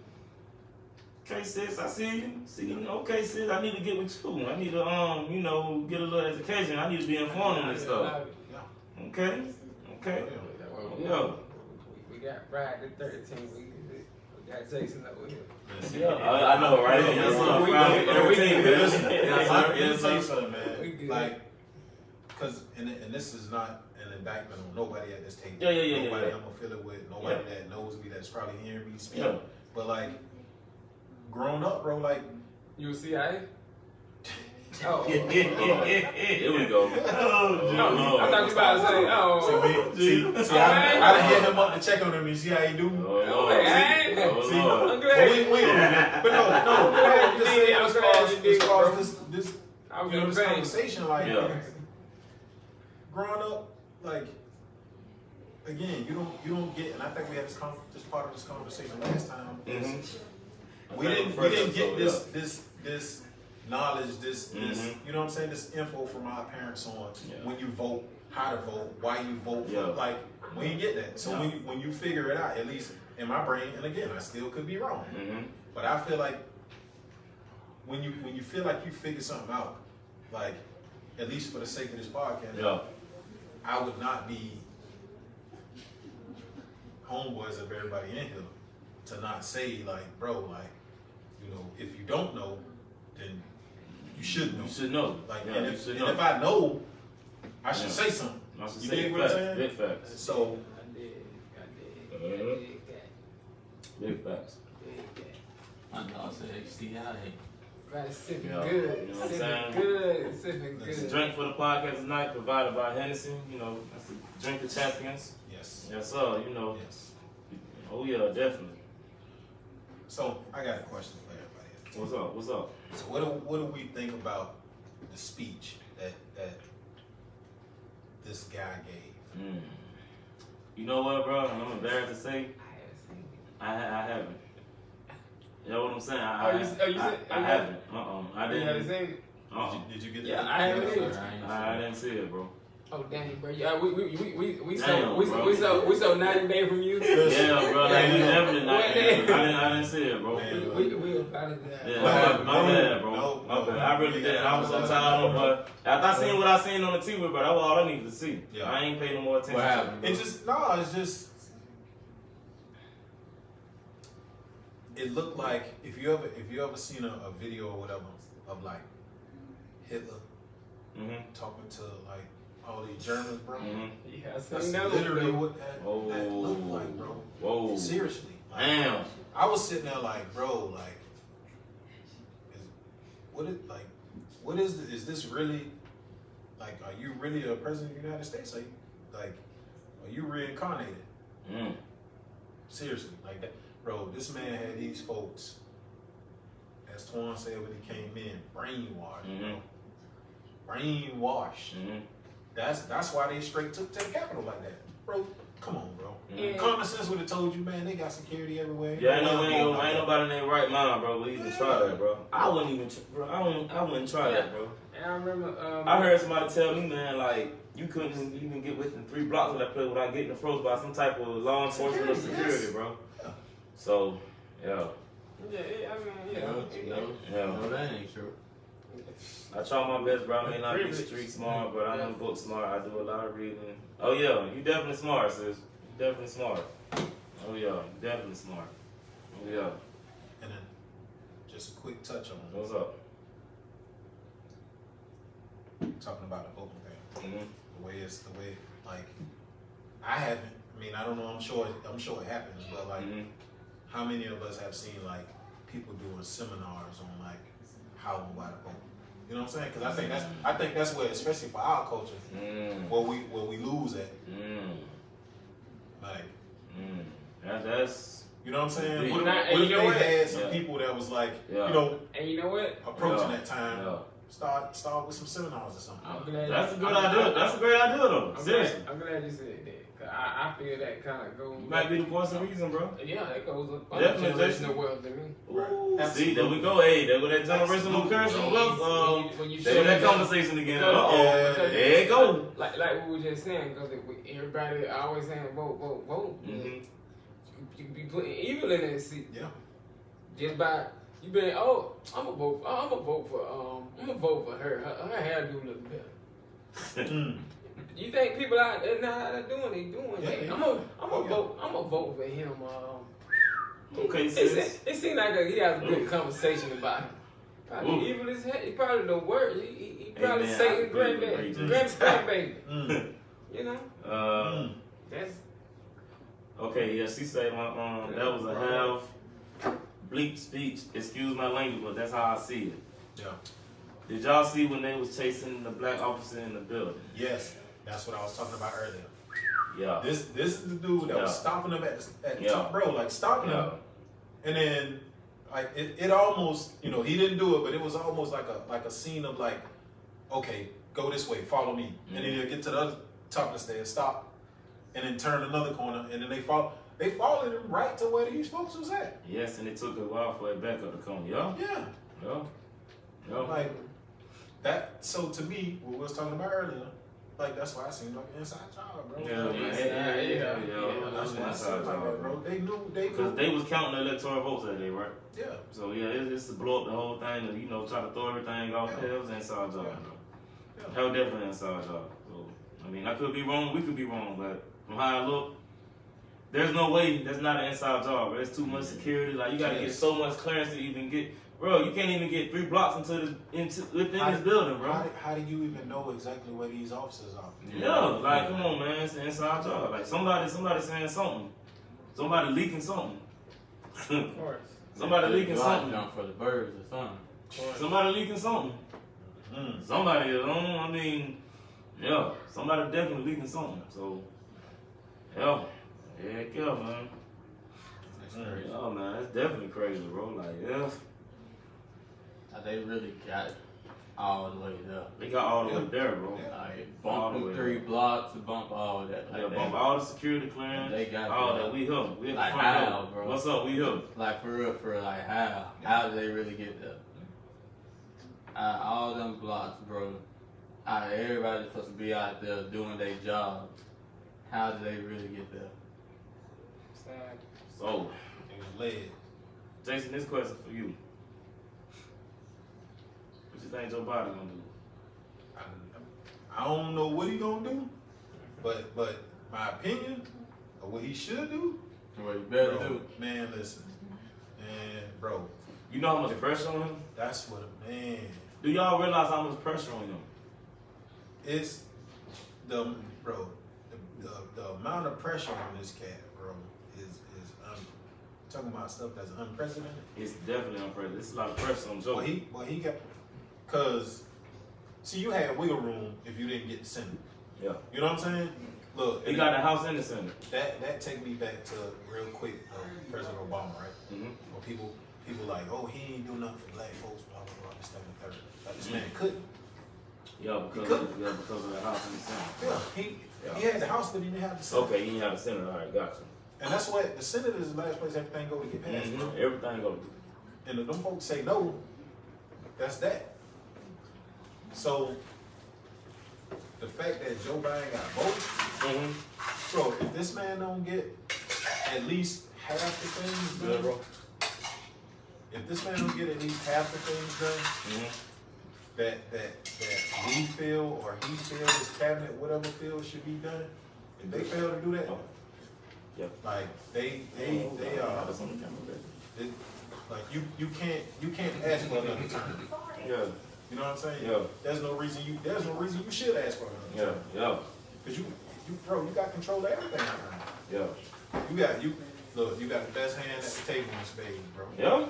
Okay, sis, I see you. Okay, sis, I need to get with you. I need to, get a little education. I need to be informed on this stuff. Okay. Yo. We got Friday the 13th. We got Jason over here. Yeah, I know, right? Yes, sir, man. Like, because, and this is not an indictment on nobody at this table. Nobody I'm affiliated with, nobody that knows me that's probably hearing me speak. Yeah. But, like, growing up, bro, like. You was CIA? Here we go. No, I thought you were about to say, See, I done hit him up to check on him and see how he do. This conversation, like, growing up, like, again, you don't get, and I think we had this part of this conversation last time. We didn't get this knowledge, this you know what I'm saying, this info from our parents on when you vote, how to vote, why you vote for, like, we didn't get that. So when you figure it out, at least in my brain, and again, I still could be wrong, but I feel like when you feel like you figure something out, like, at least for the sake of this podcast, I would not be homeboys of everybody in here to not say, like, bro, like, if you don't know, then you should know. You should know. Like, and if I know, I should say something. You dig what I'm saying? Big facts. So. Big facts. I know, I said CIA. Right, sipping good. You know what I'm saying? Sipping good. It's a drink for the podcast tonight, provided by Hennessy. That's the drink of champions. Yes. Yes, sir. Yes. Oh yeah, definitely. So I got a question for everybody. What's up? So what do we think about the speech that this guy gave? You know what, bro? I'm embarrassed to say, I haven't. You know what I'm saying? I haven't. I didn't. Did you get that? Yeah, I haven't either. I didn't see it, bro. Oh dang, bro! Yeah, we so 90 days from you. Yeah, bro. Like, we definitely not. I didn't see it, bro. We apologize. Yeah, my bad, bro. My bad. I really did. I was so tired, but after I seen what I seen on the TV, bro, that was all I needed to see. Yeah. I ain't paying no more attention. What happened? It's just. It looked like if you ever seen a video or whatever of like Hitler talking to like all these Germans, bro. Yeah, that's literally what that looked like, bro. Whoa. Seriously, Damn. I was sitting there like, bro, like, what is this? Is this really, like, are you really a president of the United States? Are you reincarnated? Seriously, like that, bro. This man had these folks, as Twan said when he came in, brainwashed, brainwashed. That's why they straight took to the Capitol like that, bro. Come on, bro. Common sense would have told you, man, they got security everywhere. Yeah, ain't nobody in their right mind, bro. Would even try that, bro. I wouldn't even, bro. I wouldn't try that, bro. And I remember, I heard somebody tell me, man, like you couldn't even get within 3 blocks of that place without getting approached by some type of law enforcement or security, bro. Yeah. So, yeah. Yeah, I mean, No, that ain't true. I try my best, bro. I may not be street smart, but I am book smart. I do a lot of reading. Oh yeah, you definitely smart, sis. You definitely smart. Oh yeah, you definitely smart. Oh yeah. And then just a quick touch on What's up? talking about the voting thing. The way like I haven't. I mean, I don't know. I'm sure it happens, but like, how many of us have seen like people doing seminars on like how and why to vote? You know what I'm saying? Because I think that's where, especially for our culture, where we lose at. Like, that's you know what I'm saying? What if they had some people that was like, you know, and you know what, approaching that time. Start with some seminars or something. I'm glad that's a good idea. That's a great idea, though. Seriously. I'm glad you said that. Cause I feel that kind of goes. Might be the voice of reason, bro. Yeah, that goes up. Definitely. Generational wealth to me. Ooh, see, there we go. Hey, there go that generational curse and wealth. There go that conversation again. There it go. Like we were just saying, because everybody always saying vote. You can be putting evil in that seat. Yeah. Just by you being, I'm gonna vote for her. Her hair do look better. You think people out there know how they're doing? They doing that. I'm gonna vote for him. Okay, sis. It seems like he has a good conversation about him. Probably evil as hell. He probably the word. He probably Satan's grandbaby. You know. That's okay. Yeah, she said that was a half bleak speech. Excuse my language, but that's how I see it. Yeah. Did y'all see when they was chasing the black officer in the building? Yes, that's what I was talking about earlier. Yeah. This is the dude that was stopping him at the top, bro. Like stopping him, and then like it almost, you know, he didn't do it, but it was almost like a scene of like, okay, go this way, follow me, and then he'll get to the other top of the stairs, stop, and then turn another corner, and then they followed him right to where these folks was at. Yes, and it took a while for it back up to come. Yeah. Like that. So to me, what we was talking about earlier, like that's why I seemed like an inside job, bro. Yeah. That's why I seemed like that, bro. They knew because they was counting the electoral votes that day, right? Yeah. So yeah, it's to blow up the whole thing and, you know, try to throw everything off. Yeah, it was an inside job, bro. That was definitely an inside job. So I mean, I could be wrong, we could be wrong, but from how I look, there's no way that's not an inside job, bro. There's too much security. Like you gotta get so much clearance to even get. Bro, you can't even get 3 blocks within this building, bro. How do you even know exactly where these officers are? Yeah, like come on, man, it's an inside job. Like somebody saying something, somebody leaking something. of course. Somebody leaking something. For the birds or something. Somebody leaking something. Somebody is on. I mean, yeah, somebody definitely leaking something. So, yeah, heck yeah, man. Yeah, man, that's definitely crazy, bro. Like, yeah. They really got all the way there. They got all the way there, bro. Like, bump them 3 blocks to bump all that. Like bump all the security clearance. They got all that. We here. We like how, bro? What's up? We here. Like for real, like how? How did they really get there? All them blocks, bro. Everybody's supposed to be out there doing their job. How did they really get there? So, it was led. Jason, this question for you. What you think Joe Biden gonna do? I don't know what he gonna do, but my opinion of what he should do, what he better do. Man, listen, bro. You know how much pressure on him? That's what man. Do y'all realize how much pressure on him? It's the amount of pressure on this cat, bro, is talking about stuff that's unprecedented. It's definitely unprecedented. It's a lot of pressure on Joe. Well, he got, cause see, you had wiggle room if you didn't get the Senate. Yeah. You know what I'm saying? Look, He got the House and the Senate. that take me back to real quick President Obama, right? Mm-hmm. When people like, oh, he ain't do nothing for black folks, blah blah blah, this, that, and the third. Like this man couldn't. Yeah, because of the House and the Senate. Yeah, he had the House, but he didn't have the Senate. Okay, he didn't have the Senate. All right, gotcha. And that's what the Senate is the last place everything go to get passed. Mm-hmm. Everything goes. And if them folks say no, that's that. So the fact that Joe Biden got voted, bro, if this man don't get at least half the things done, bro. If this man don't get at least half the things done, that we feel or he feels his cabinet, whatever feels should be done, if they fail to do that, like they are. Like you can't ask for another term. Yeah. You know what I'm saying? Yeah. There's no reason you should ask for another term. Yeah. Cause you got control of everything right now. Yeah. You got the best hand at the table in spades, bro. Yeah.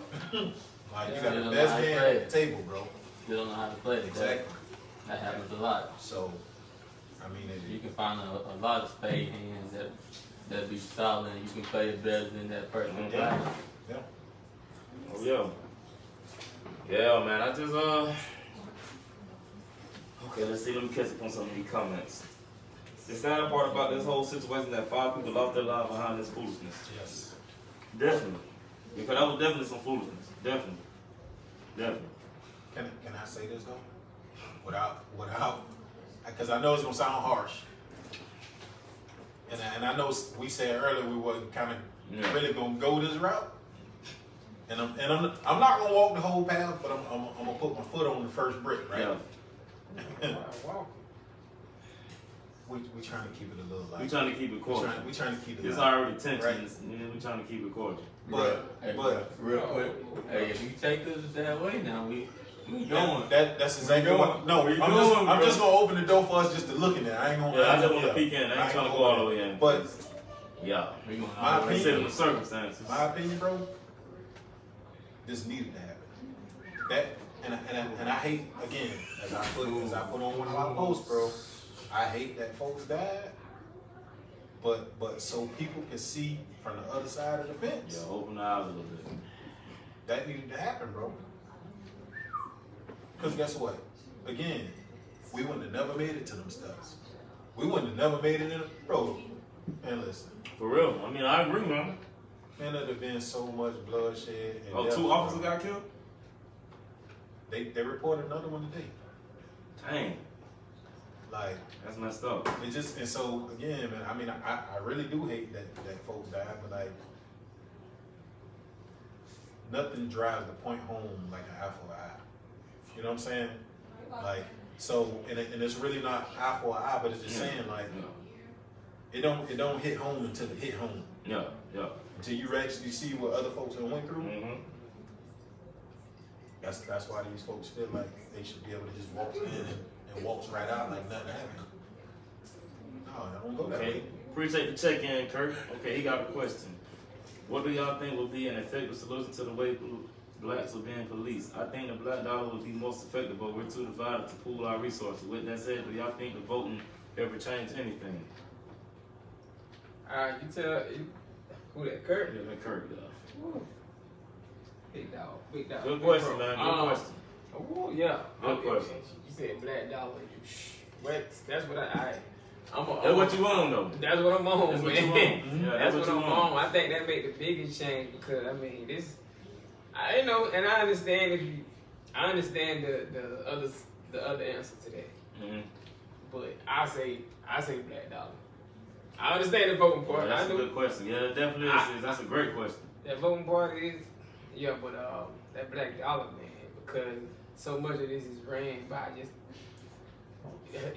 Like you got the best hand at the table, bro. You don't know how to play it. Exactly. That happens a lot. So, I mean, you can find a lot of spade hands that be solid, and you can play it better than that person. Yeah. Oh yeah. Yeah, man. I just Okay, let's see. Let me catch up on some of these comments. The sad part about this whole situation that 5 people lost their lives behind this foolishness. Yes. Definitely. Because that was definitely some foolishness. Definitely. Can I say this though? Without, because I know it's gonna sound harsh. And I know we said earlier we wasn't kind of really gonna go this route. And I'm not gonna walk the whole path, but I'm gonna put my foot on the first brick, right? Yeah. We trying to keep it a little light. We trying to keep it cordial. We trying to keep it. It's light. already tensions. Right. Yeah, we trying to keep it cordial. But real quick, hey, if you take us that way now, we going. That's exactly what. No, I'm just gonna open the door for us just to look in there. I ain't gonna. Yeah, I just want to peek in. I ain't trying to go all the way in. But yeah, my opinion, consider the circumstances. My opinion, bro. This needed to happen. That and I hate again as I put on one of my posts, bro. I hate that folks died, but so people can see from the other side of the fence. Yeah, open the eyes a little bit. That needed to happen, bro. Because guess what? Again, we wouldn't have never made it to them studs. We wouldn't have never made it in, bro. Man, listen. For real. I mean, I agree, man. Man, there'd have been so much bloodshed. And 2 officers got killed? They reported another one today. Dang. Like, that's messed up. It just, and so again, man, I mean, I really do hate that folks died, but like, nothing drives the point home like an eye for an eye. You know what I'm saying? Like, so, and it's really not eye for an eye, but it's just saying like, it don't hit home until it hit home. Yeah. Until you actually see what other folks have went through. Mm-hmm. That's why these folks feel like they should be able to just walk in and walks right out like nothing happened. No, I don't go that way. Appreciate the check-in, Kurt. Okay, he got a question. What do y'all think will be an effective solution to the way blacks are being policed? I think the black dollar would be most effective, but we're too divided to pool our resources. With that said, do y'all think the voting ever changed anything? You tell who that, Kurt? Yeah, that Kurt, yeah. Big dog. Good question, man. Good question. Oh yeah. Good question. You said black dollar. That's what that's what you want, though. That's what I'm on, that's man. What you want. Yeah, that's what I'm on. I think that made the biggest change because I mean I and I understand the other answer to that. Mm-hmm. But I say black dollar. I understand the voting part. Yeah, that's a good question. Yeah, it definitely is. That's a great question. That voting part is, but that black dollar, man, because so much of this is ran by just,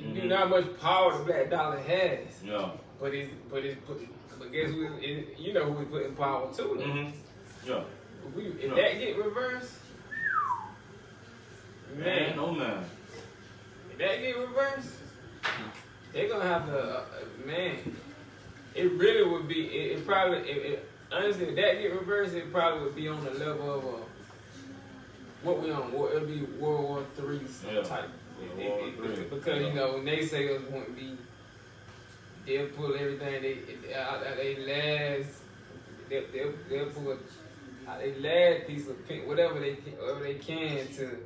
you know how much power the black dollar has. Yeah. But guess who? You know who we put in power too. Mm-hmm. Yeah. If that get reversed, man, no man. If that get reversed, they're gonna have to, man. It really would be. It probably. honestly, if that get reversed, it probably would be on the level of what we on. It'll be World War III type. Because you know, naysayers wouldn't be. They'll pull everything they last. They'll pull they last piece of pink, whatever they can to.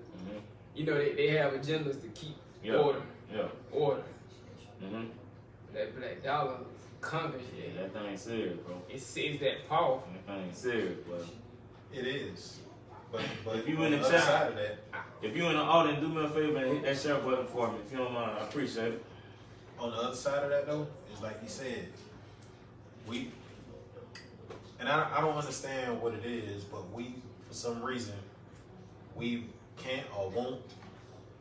You know, they have agendas to keep order. Yeah. Order. That black dollar conquers shit. Yeah, that thing serious, bro. It's that powerful. That thing serious, bro. It is. But if you in the other chat, side of that, if you in the audience, do me a favor and hit that share button for me, if you don't mind. I appreciate it. on the other side of that though, is like he said, I don't understand what it is, but we, for some reason, we can't or won't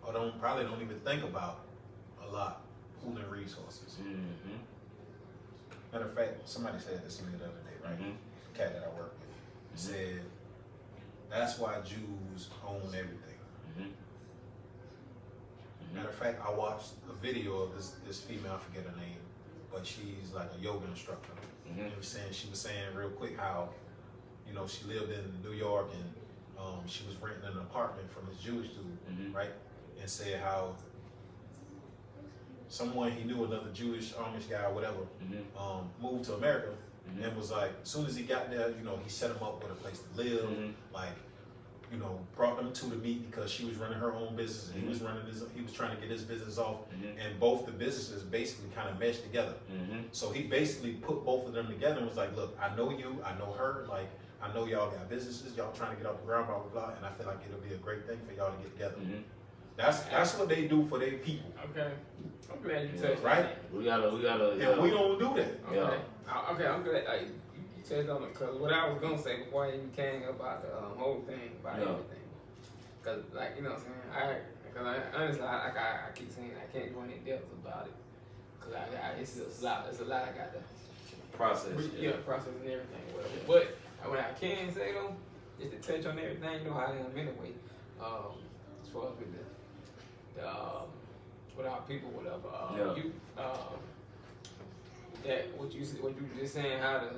or probably don't even think about a lot pooling resources. Matter of fact, somebody said this to me the other day, right? The cat that I work with said, that's why Jews own everything. Matter of fact, I watched a video of this female, I forget her name, but she's like a yoga instructor. She was saying real quick how, you know, she lived in New York and she was renting an apartment from this Jewish dude, right? And said how someone he knew, another Jewish Amish guy or whatever, moved to America and was like, as soon as he got there, you know, he set him up with a place to live, like, you know, brought them two to meet because she was running her own business and he was trying to get his business off, and both the businesses basically kind of meshed together. So he basically put both of them together and was like, look, I know you, I know her, like, I know y'all got businesses, y'all trying to get off the ground, blah, blah, blah, and I feel like it'll be a great thing for y'all to get together. That's what they do for their people. Okay. I'm glad you touched right? that. We gotta. And we don't do that. Okay. Okay, I'm glad you touched on it, because what I was gonna say before I even came about the whole thing, about everything. Because, like, you know what I'm saying? Honestly, I keep saying I can't go into depth about it. Because it's a lot I got to process. Process and everything. Whatever. But what I can say, though, just to touch on everything, you know how I am anyway. As far as with with our people, whatever. That what you were just saying, how the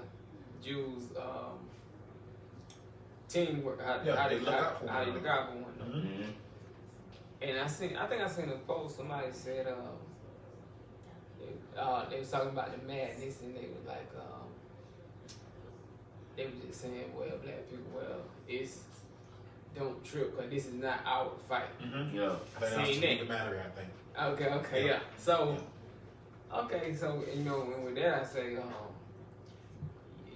Jews teamwork, how they look out for one another. And I think I seen a post. Somebody said they was talking about the madness, and they was like they were just saying, well, black people, it's don't trip, because this is not our fight. Saying that. The battery, I think. Okay, yeah. So, so you know, and with that I say,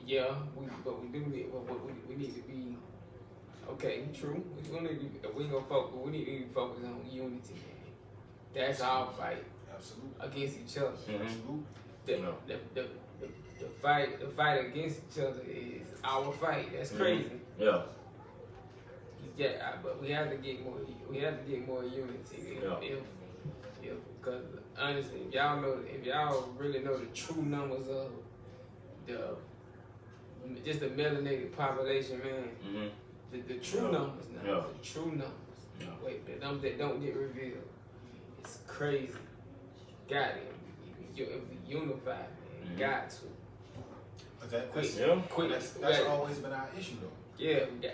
we need to be true. We need to focus on unity, man. That's our fight. Absolutely. Against each other. Absolutely. The fight against each other is our fight. That's crazy. Yeah, but we have to get more. We have to get more unity. Because honestly, if y'all really know the true numbers of just the melanated population, man, the true numbers now, the true numbers. Wait, the numbers that don't get revealed, it's crazy. Got it. Unified, man. Got to. But that's always been our issue, though.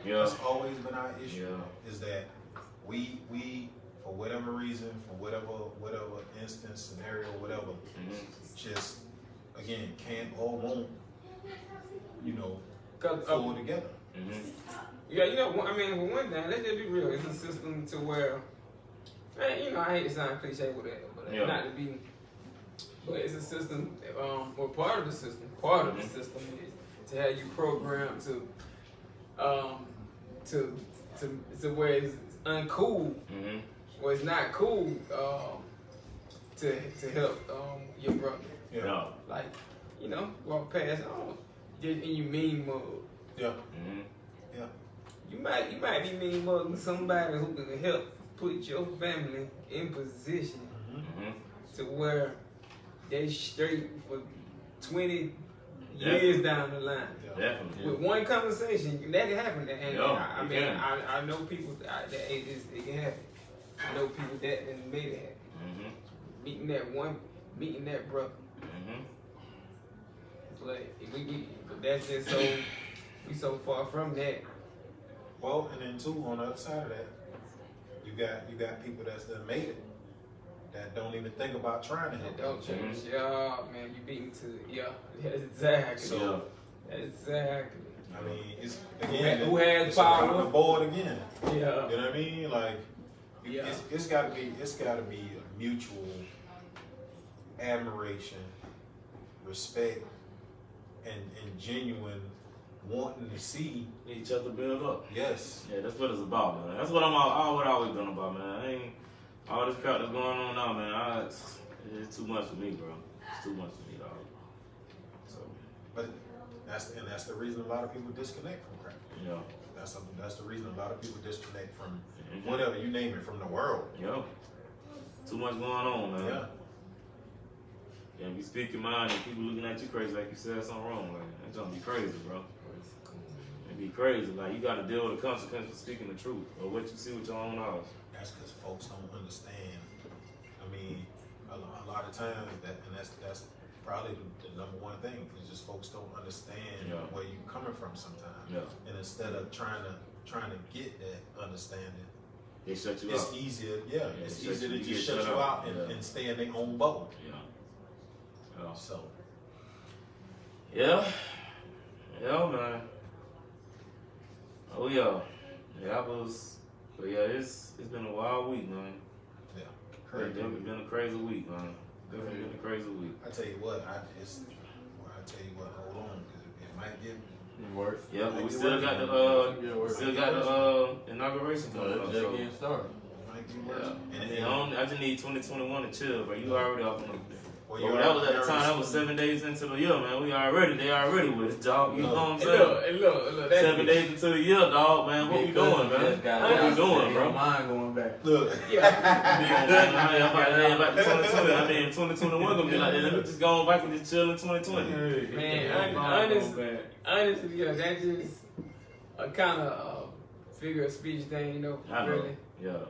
That's always been our issue. Is that we for whatever reason, for whatever instance, scenario, whatever, just again can't or won't, you know, pull together. Yeah, you know, for one thing, let's just be real. It's a system to where, you know, I hate to sound cliche with that, but not to be. But it's a system, or part of the system. Part of the system is to have you programmed to where it's uncool, where it's not cool to help your brother. Like, you know, walk past just in your mean mode. You might be mean mugging somebody who can help put your family in position to where they straight for 20 years down the line. With one conversation, that can happen. And I know people that it can happen. I know people that made it happen. Meeting that brother. But that's just so We so far from that. Well, and then too, on the other side of that, you got people that's done made it that don't even think about trying to help. Don't change. Yeah, man, you beat me to it. Yeah, that's exactly. So, that's exactly. I mean, it's again, Who has it's power? around the board again. Yeah. You know what I mean? Like, Yeah. it's got to be a mutual admiration, respect, and genuine wanting to see each other build up. Yes. Yeah, that's what it's about, man. That's what I'm always been about, man. I ain't all this crap that's going on now, man. It's too much for me, bro. It's too much for me, dog. So, but that's the reason a lot of people disconnect from crap. Yeah. That's the reason a lot of people disconnect from whatever you name it, from the world. Yeah. Too much going on, man. Yeah. Yeah, if you speak your mind and people looking at you crazy like you said something wrong, like that's gonna be crazy, bro. It'd be crazy. Like you gotta deal with the consequences for speaking the truth or what you see with your own eyes. That's because folks don't understand. I mean, a lot of times that's probably the number one thing is just folks don't understand where you're coming from sometimes. Yeah. And instead of trying to get that understanding, they shut you it's out. easier. Yeah, it's easier to just shut you out and stay in their own bubble. Yeah. So. Yeah, man. Oh yeah, but yeah, it's been a wild week, man. Yeah, crazy. It's been a crazy week, man. Definitely been a crazy week. I tell you what, hold on, because it might get worse. Yeah, but we still got the inauguration coming up. Just getting started. Yeah. I just need 2021 to chill, but you already off on the. Well, that was at the time. That was 7 days into the year, man. They already with it, dog. You know what I'm saying? Look, 7 days into the year, dog, man. What we doing, man? What we doing, bro? Mind going back. Look. About 2020. I mean, 2021 gonna be like that. Let me just go on back and just chill in 2020. Man, honestly, yeah, that's just a kind of figure of speech thing, you know. I know. Really. Yeah.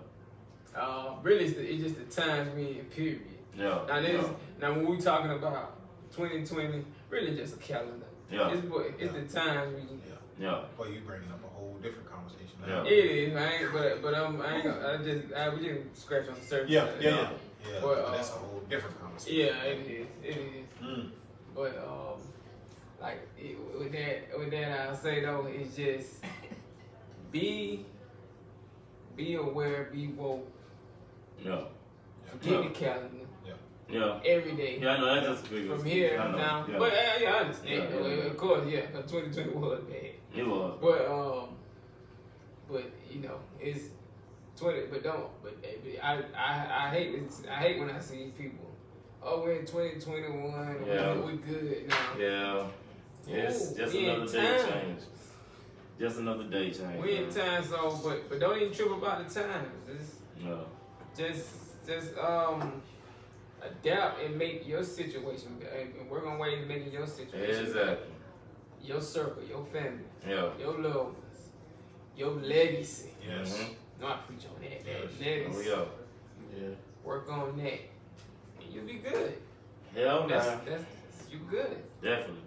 Really, it's just the times we in, period. Yeah. Now when we talking about 2020, really just a calendar. Yeah. It's the times we. Yeah. Well, you bringing up a whole different conversation. Yeah. It is. We just scratch on the surface. Yeah. But, that's a whole different conversation. Yeah, it is. But with that, I'll say though, it's just be aware, be woke. Yeah. Forget the calendar. Yeah. Every day. Yeah, I know that's just big. From here now. Yeah. But I understand. Of course, 2020 was bad. It was. But you know, it's 20. But I hate when I see people. Oh, we're in 2021. Yeah. We good now. Yeah. It's just another day change. Just another day change. We in time, so but don't even trip about the times. Just adapt and make your situation and work on ways of making your situation better. Your circle, your family, your loved ones, your legacy. Yes. No, I preach on that. Yes. Legacy. Oh yeah. Work on that, and you'll be good. Yeah, That's man. you good. Definitely.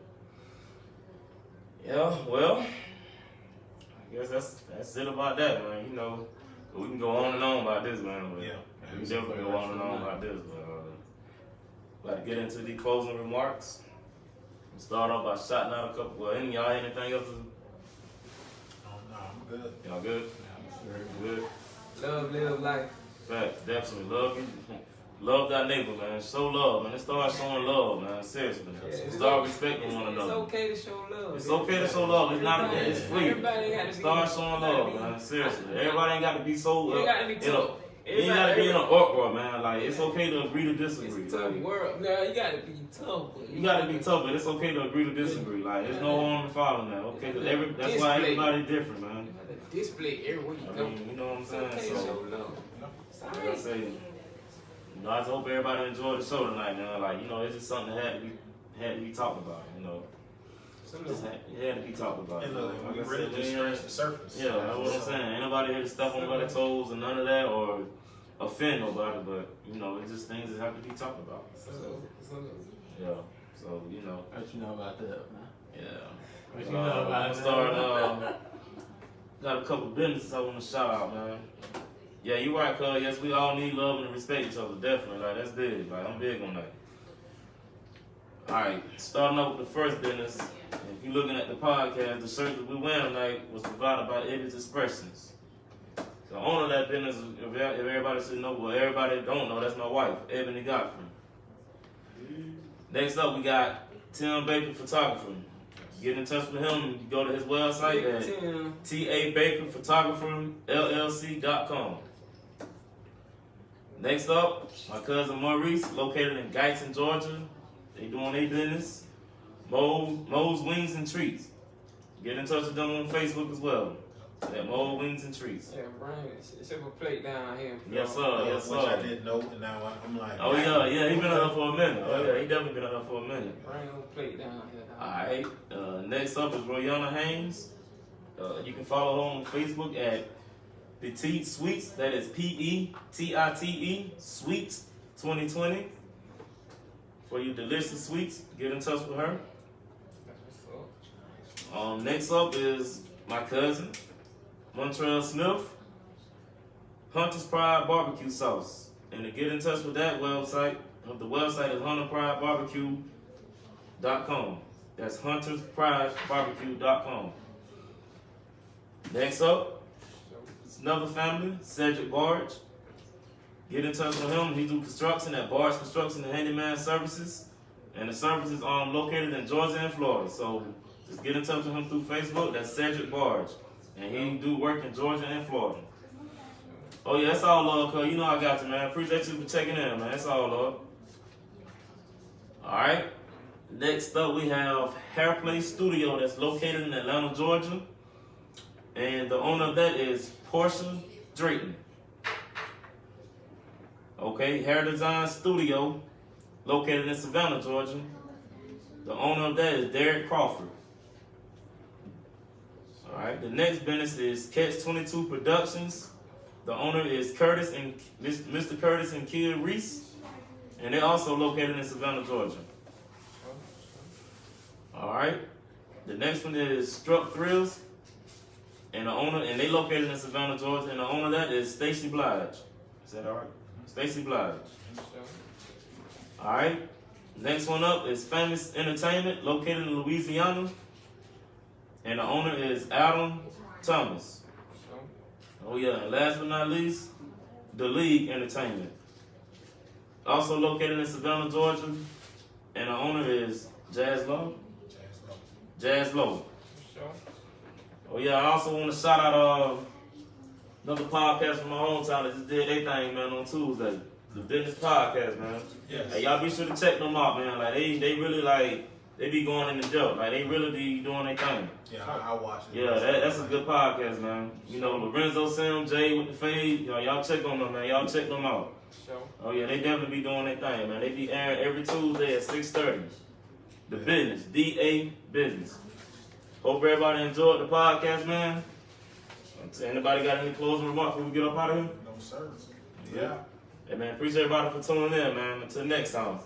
Yeah, well, I guess that's it about that, man. You know, we can go on and on about this, man. But we definitely go on and on about this, but about to get into the closing remarks. We'll start off by shouting out a couple. Well, anything else? No, I'm good. Y'all good? Good. Live life. Facts, definitely. Love thy neighbor, man. Show love, man. Let's start showing love, man. Seriously. Start respecting one another. It's okay to show love. It's okay to show love. It's not. It's free. Everybody got to Start showing love, man. Seriously. Everybody ain't got to be so. You got to be tough. You ain't got to be in an uproar, man. Like it's okay to agree to disagree. It's a tough world. No, you got to be tough. You got to be tough, but it's okay to agree to disagree. Like there's no harm in following that. Okay, because that's why everybody's different, man. You got to display everywhere you go. You know what I'm saying? Okay, So, like I say, I just hope everybody enjoyed the show tonight, man. Like, it's just something that had to be talked about, It had to be talked about. And we really just scratched the surface. Yeah, that's what I'm saying. Ain't nobody here to step on nobody's toes and none of that or offend nobody, but, it's just things that have to be talked about. Yeah, so, What you know about that, man? Yeah. What you I know about want to start. Got a couple businesses I want to shout out, man. Yeah, you're right, cuz. Yes, we all need love and respect each other, definitely. Like, that's big. Like, I'm big on that. Alright, starting off with the first business. If you're looking at the podcast, the shirt that we wear tonight was provided by Ebbets Expressions. The owner of that business, if everybody should know, well, everybody don't know, that's my wife, Ebony Godfrey. Next up, we got Tim Baker Photography. Get in touch with him. You go to his website at tabakerphotographerllc.com. Next up, my cousin Maurice, located in Guyton, Georgia. They doing their business. Moe's Wings and Treats. Get in touch with them on Facebook as well. At Moe's Wings and Treats. Yeah, Brian, ship a plate down here. Yes, sir. Yes, sir. Which I didn't know, and now I'm like. Oh yeah, he been out there for a minute. Oh yeah, he definitely been out there for a minute. Brian, a plate down here. Alright, next up is Royana Haynes. You can follow her on Facebook at Petite Sweets, that is Petite Sweets 2020. For you delicious sweets, get in touch with her. Next up is my cousin, Montrell Smith, Hunter's Pride Barbecue Sauce. And to get in touch with that website, the website is hunterpridebarbecue.com. That's hunterspridebarbecue.com. Next up, it's another family, Cedric Barge. Get in touch with him. He do construction at Barge Construction and Handyman Services. And the service is located in Georgia and Florida. So just get in touch with him through Facebook. That's Cedric Barge. And he do work in Georgia and Florida. Oh yeah, that's all, Lord, cuz you know I got you, man. Appreciate you for checking in, man. That's all, Lord. Alright. Next up, we have Hair Place Studio that's located in Atlanta, Georgia. And the owner of that is Portia Drayton. Okay, Hair Design Studio located in Savannah, Georgia. The owner of that is Derek Crawford. Alright, the next business is Catch 22 Productions. The owner is Mr. Curtis and Kia Reese. And they're also located in Savannah, Georgia. Alright. The next one is Struck Thrills. And they located in Savannah, Georgia. And the owner of that is Stacy Blige. Is that alright? Stacy Blige. Alright. Next one up is Famous Entertainment, located in Louisiana. And the owner is Adam Thomas. Oh yeah, and last but not least, The League Entertainment. Also located in Savannah, Georgia. And the owner is Jazz Lowe. Jazz Lowe. Oh yeah, I also want to shout out another podcast from my hometown that just did their thing, man, on Tuesday. The Business Podcast, man. Yes. Hey, y'all be sure to check them out, man. Like they really they be going in the depth. Like they really be doing their thing. Yeah, I watch it. Yeah, that's a good podcast, man. You know, Lorenzo, Sam, Jay with the fade. Y'all check on them, man. Y'all check them out. Oh yeah, they definitely be doing their thing, man. They be airing every Tuesday at 6:30. The Business, DA Business. Hope everybody enjoyed the podcast, man. Anybody got any closing remarks before we get up out of here? No, sir. Yeah. Hey, man, appreciate everybody for tuning in, man. Until next time.